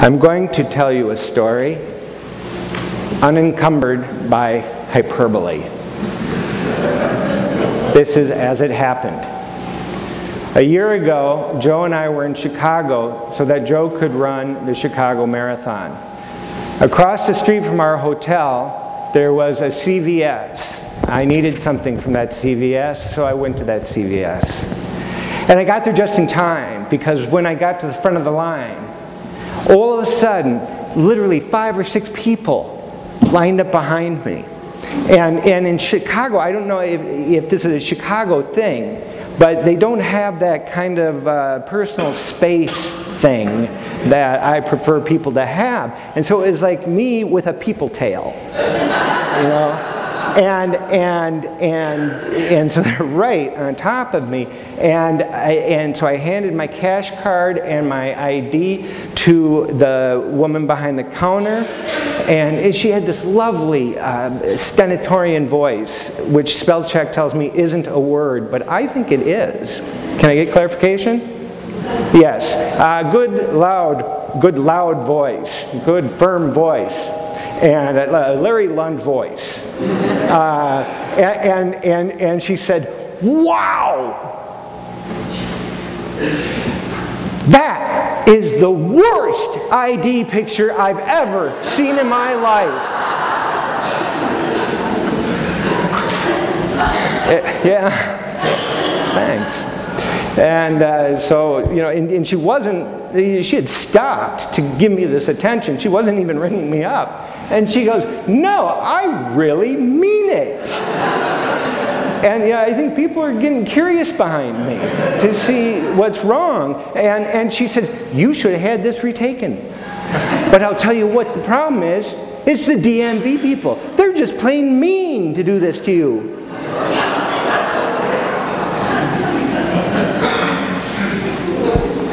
I'm going to tell you a story unencumbered by hyperbole. This is as it happened. A year ago, Joe and I were in Chicago so that Joe could run the Chicago Marathon. Across the street from our hotel, there was a CVS. I needed something from that CVS, so I went to that CVS. And I got there just in time, because when I got to the front of the line, all of a sudden, literally 5 or 6 people lined up behind me. And in Chicago, I don't know if this is a Chicago thing, but they don't have that kind of personal space thing that I prefer people to have. And so it was like me with a people tail, you know? And so they're right on top of me, and so I handed my cash card and my ID to the woman behind the counter, and she had this lovely stentorian voice, which spell check tells me isn't a word, but I think it is. Can I get clarification? Yes, good loud voice, good firm voice. And a Larry Lund voice. And she said, "Wow! That is the worst ID picture I've ever seen in my life." Yeah, thanks. And so, you know, and she had stopped to give me this attention. She wasn't even ringing me up. And she goes, "No, I really mean it." And you know, I think people are getting curious behind me to see what's wrong. And she said, "You should have had this retaken." But I'll tell you what the problem is. It's the DMV people. They're just plain mean to do this to you.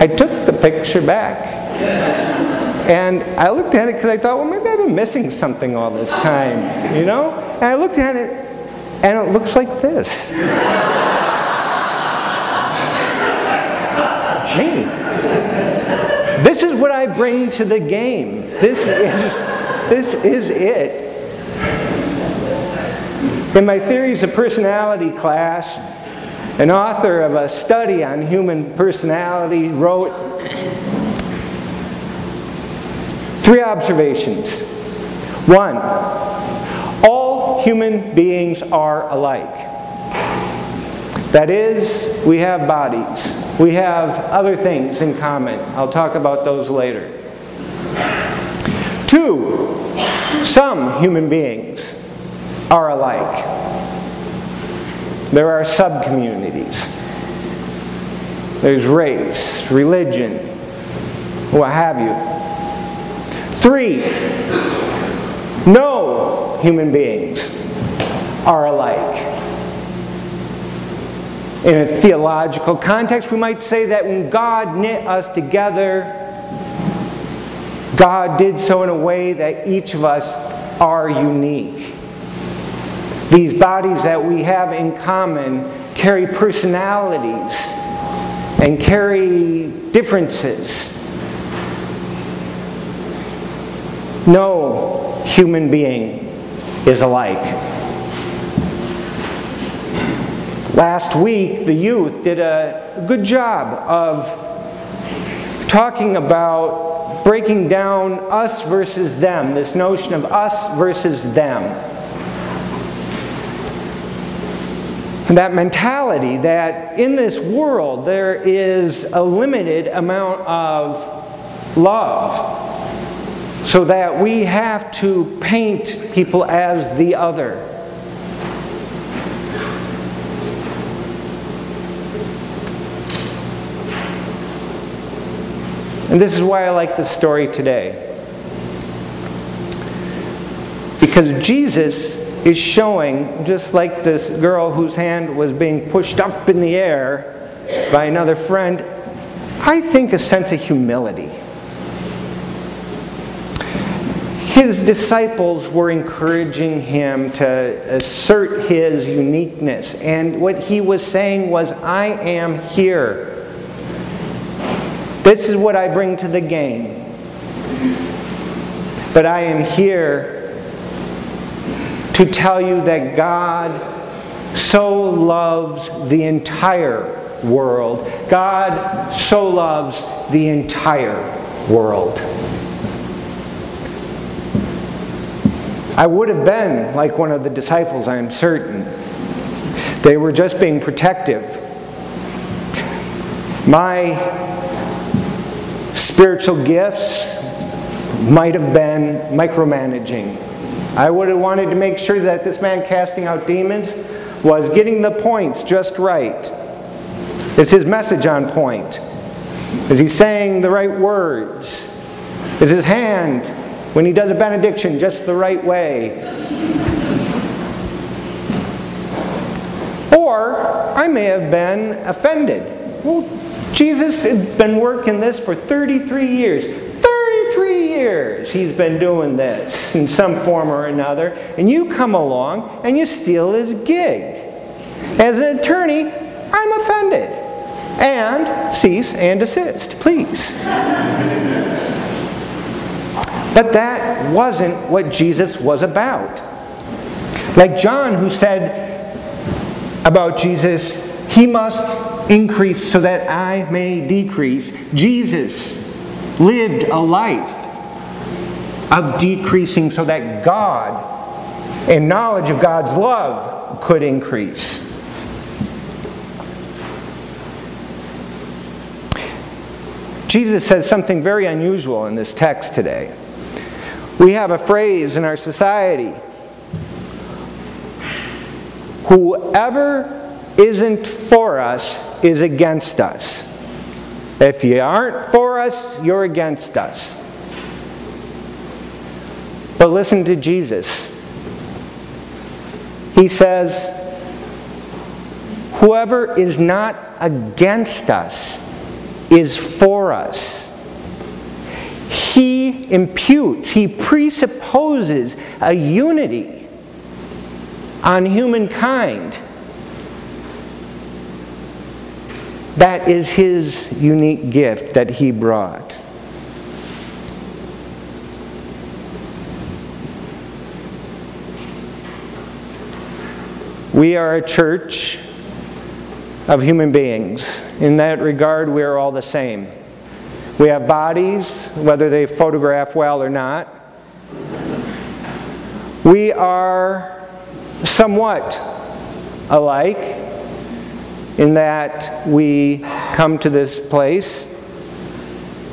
I took the picture back, and I looked at it because I thought, well, maybe I've been missing something all this time, you know? And I looked at it, and it looks like this. Me. This is what I bring to the game. This is it. In my Theories of Personality class, an author of a study on human personality wrote 3 observations. 1, all human beings are alike. That is, we have bodies. We have other things in common. I'll talk about those later. 2, some human beings are alike. There are sub-communities. There's race, religion, what have you. 3, no human beings are alike. In a theological context, we might say that when God knit us together, God did so in a way that each of us are unique. These bodies that we have in common carry personalities and carry differences. No human being is alike. Last week, the youth did a good job of talking about breaking down us versus them, this notion of us versus them. That mentality that in this world there is a limited amount of love, so that we have to paint people as the other. And this is why I like this story today. Because Jesus is showing, just like this girl whose hand was being pushed up in the air by another friend, I think a sense of humility. His disciples were encouraging him to assert his uniqueness, and what he was saying was, I am here. This is what I bring to the game. But I am here to tell you that God so loves the entire world. God so loves the entire world. I would have been like one of the disciples, I am certain. They were just being protective. My spiritual gifts might have been micromanaging. I would have wanted to make sure that this man casting out demons was getting the points just right. Is his message on point? Is he saying the right words? Is his hand, when he does a benediction, just the right way? Or I may have been offended. Well, Jesus had been working this for 33 years. 33 years he's been doing this in some form or another. And you come along and you steal his gig. As an attorney, I'm offended. And cease and desist, please. But that wasn't what Jesus was about. Like John, who said about Jesus, he must increase so that I may decrease. Jesus lived a life of decreasing so that God and knowledge of God's love could increase. Jesus says something very unusual in this text today. We have a phrase in our society: whoever isn't for us is against us. If you aren't for us, you're against us. But listen to Jesus. He says, whoever is not against us is for us. He imputes, he presupposes a unity on humankind. That is his unique gift that he brought. We are a church of human beings. In that regard, we are all the same. We have bodies, whether they photograph well or not. We are somewhat alike in that we come to this place.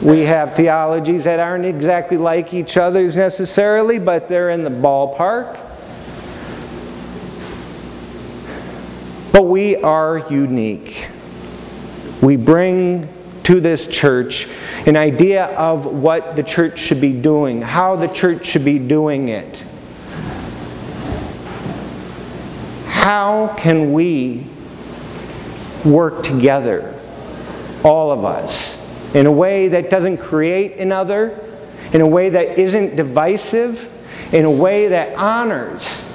We have theologies that aren't exactly like each other's necessarily, but they're in the ballpark. But we are unique. We bring to this church an idea of what the church should be doing, how the church should be doing it. How can we work together, all of us, in a way that doesn't create another, in a way that isn't divisive, in a way that honors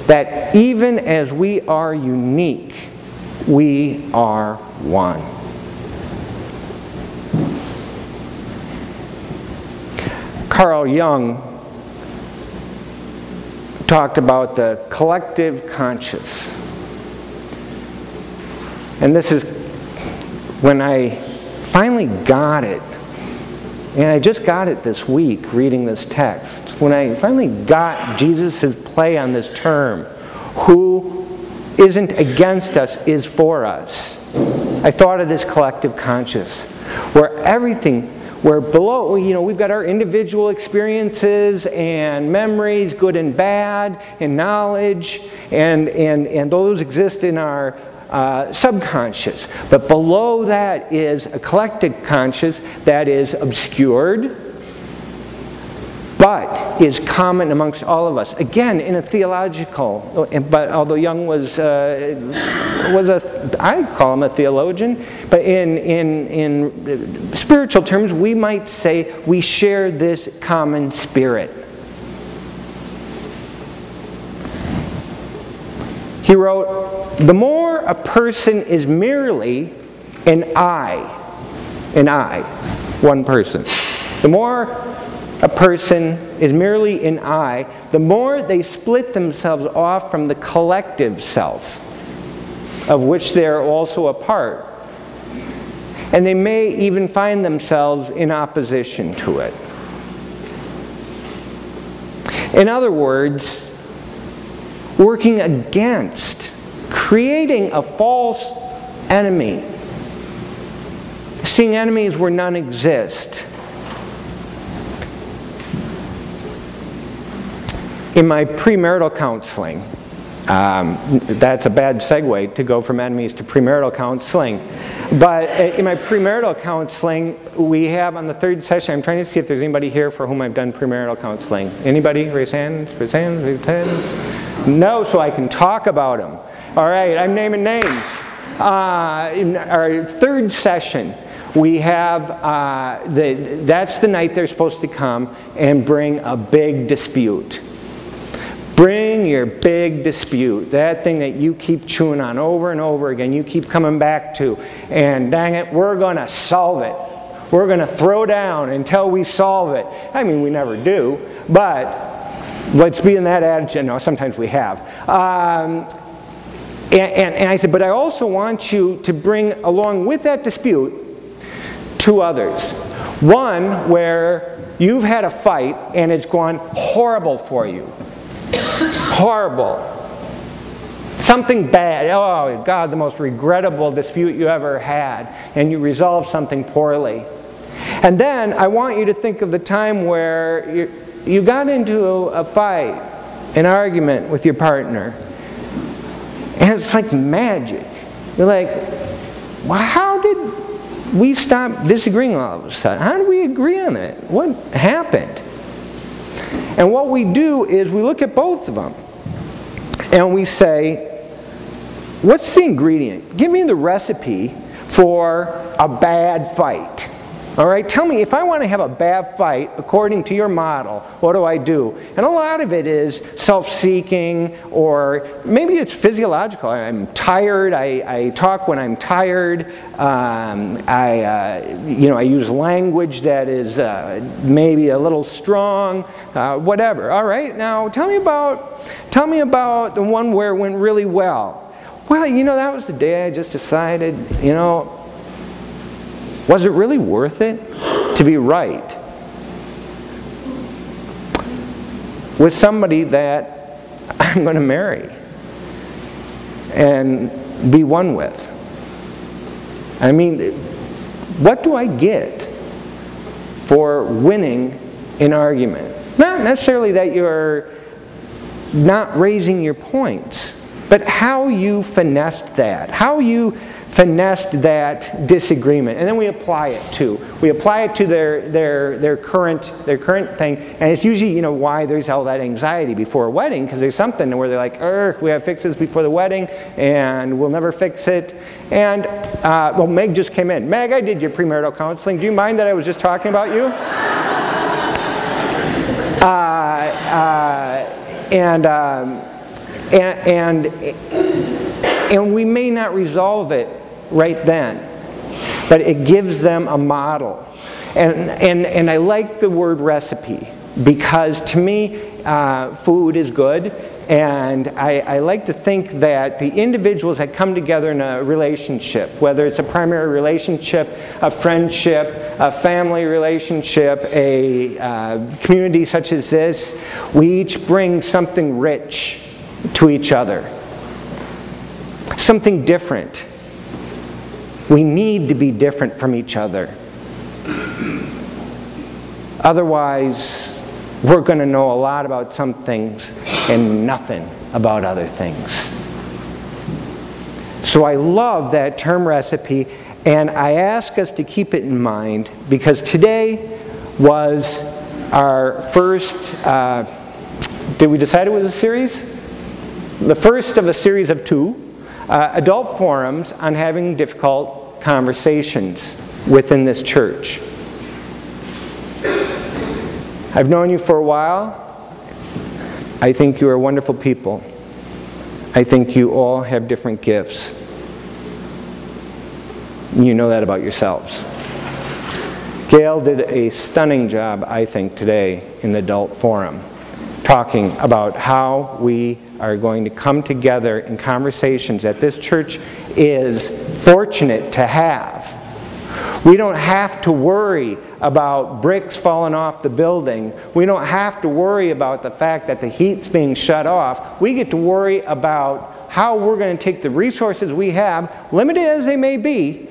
that even as we are unique, we are one. Carl Jung talked about the collective conscious. And this is when I finally got it, and I just got it this week reading this text, when I finally got Jesus' play on this term, who isn't against us is for us. I thought of this collective conscious, where everything, where below, we've got our individual experiences and memories, good and bad, and knowledge, and those exist in our subconscious. But below that is a collective conscious that is obscured, but is common amongst all of us. Again, in a theological, but although Jung was I call him a theologian, but in spiritual terms, we might say we share this common spirit. He wrote, the more a person is merely an I, one person. The more a person is merely an I, the more they split themselves off from the collective self, of which they are also a part. And they may even find themselves in opposition to it. In other words, working against, creating a false enemy, seeing enemies where none exist. In my premarital counseling, that's a bad segue to go from enemies to premarital counseling. But in my premarital counseling, we have on the third session, I'm trying to see if there's anybody here for whom I've done premarital counseling. Anybody? Raise hands, raise hands, raise hands. No, so I can talk about them. All right, I'm naming names. In our third session, we have, that's the night they're supposed to come and bring a big dispute. Bring your big dispute, that thing that you keep chewing on over and over again, you keep coming back to, and dang it, we're going to solve it. We're going to throw down until we solve it. I mean, we never do, but let's be in that attitude. No, sometimes we have. And I said, but I also want you to bring along with that dispute two others. One where you've had a fight and it's gone horrible for you. Horrible. Something bad. Oh, God, the most regrettable dispute you ever had, and you resolved something poorly. And then I want you to think of the time where you got into a fight, an argument with your partner, and it's like magic. You're like, well, how did we stop disagreeing all of a sudden? How did we agree on it? What happened? And what we do is we look at both of them and we say, what's the ingredient? Give me the recipe for a bad fight. All right, tell me, if I want to have a bad fight according to your model, what do I do? And a lot of it is self-seeking, or maybe it's physiological. I'm tired, I talk when I'm tired, I use language that is maybe a little strong, whatever. All right, now tell me about the one where it went really well. Well, that was the day I just decided, was it really worth it to be right with somebody that I'm going to marry and be one with? I mean, what do I get for winning an argument? Not necessarily that you're not raising your points, but how you finessed that, how you finessed that disagreement, and then we apply it to their current thing, and it's usually why there's all that anxiety before a wedding, because there's something where they're like, we have fixes before the wedding and we'll never fix it. And well, Meg just came in. Meg, I did your premarital counseling. Do you mind that I was just talking about you? And we may not resolve it right then, but it gives them a model. And I like the word recipe, because to me, food is good, and I like to think that the individuals that come together in a relationship, whether it's a primary relationship, a friendship, a family relationship, a community such as this, we each bring something rich to each other. Something different. We need to be different from each other. Otherwise, we're going to know a lot about some things and nothing about other things. So I love that term recipe, and I ask us to keep it in mind, because today was our first, did we decide it was a series? The first of a series of 2. Adult forums on having difficult conversations within this church. I've known you for a while. I think you are wonderful people. I think you all have different gifts. You know that about yourselves. Gail did a stunning job, I think, today in the adult forum, talking about how we are going to come together in conversations that this church is fortunate to have. We don't have to worry about bricks falling off the building. We don't have to worry about the fact that the heat's being shut off. We get to worry about how we're going to take the resources we have, limited as they may be,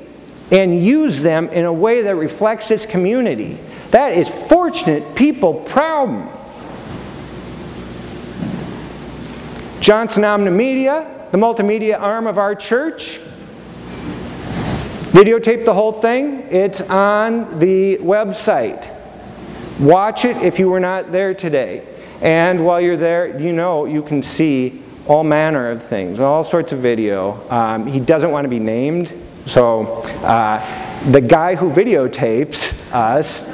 and use them in a way that reflects this community. That is fortunate people problem. Johnson Omnimedia, the multimedia arm of our church, videotaped the whole thing. It's on the website. Watch it if you were not there today. And while you're there, you know you can see all manner of things, all sorts of video. He doesn't want to be named, so the guy who videotapes us,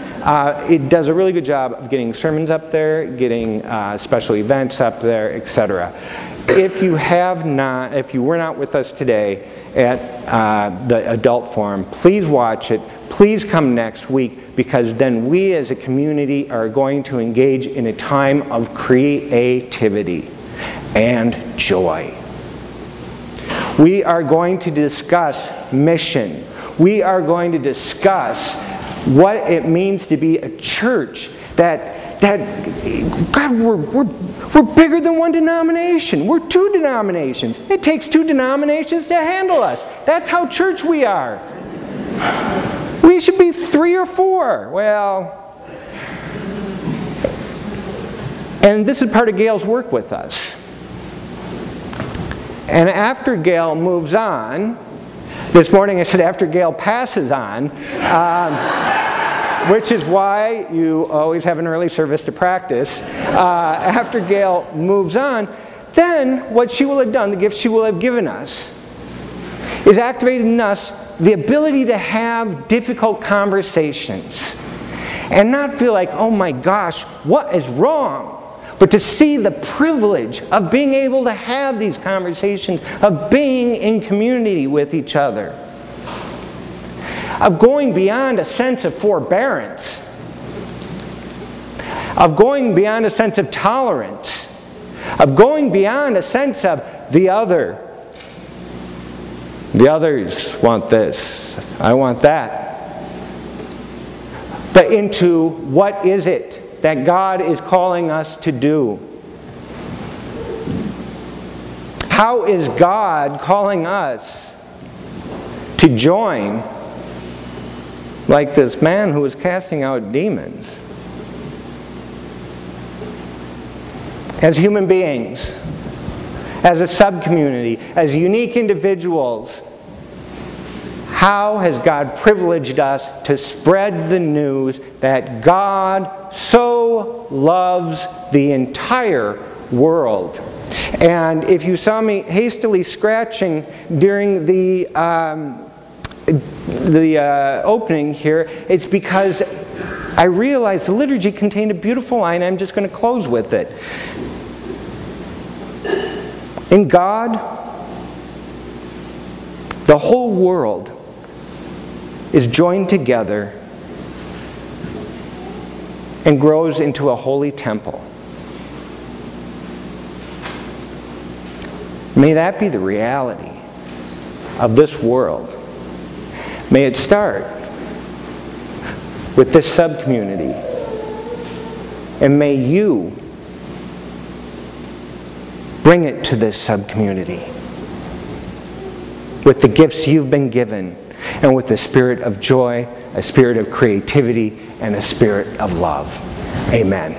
it does a really good job of getting sermons up there, getting special events up there, etc. If you were not with us today at the adult forum, please watch it. Please come next week, because then we as a community are going to engage in a time of creativity and joy. We are going to discuss mission. We are going to discuss what it means to be a church that God, we're bigger than one denomination. We're two denominations. It takes two denominations to handle us. That's how church we are. We should be 3 or 4. Well, and this is part of Gail's work with us. And after Gail moves on, this morning I said after Gail passes on, which is why you always have an early service to practice. After Gail moves on, then what she will have done, the gift she will have given us, is activated in us the ability to have difficult conversations and not feel like, oh my gosh, what is wrong? But to see the privilege of being able to have these conversations, of being in community with each other, of going beyond a sense of forbearance, of going beyond a sense of tolerance, of going beyond a sense of the other. The others want this, I want that. But into what is it that God is calling us to do? How is God calling us to join like this man who was casting out demons? As human beings, as a sub-community, as unique individuals, how has God privileged us to spread the news that God so loves the entire world? And if you saw me hastily scratching during the opening here, it's because I realized the liturgy contained a beautiful line. I'm just going to close with it. In God, the whole world is joined together and grows into a holy temple. May that be the reality of this world. May it start with this sub-community. And may you bring it to this sub-community with the gifts you've been given, and with a spirit of joy, a spirit of creativity, and a spirit of love. Amen.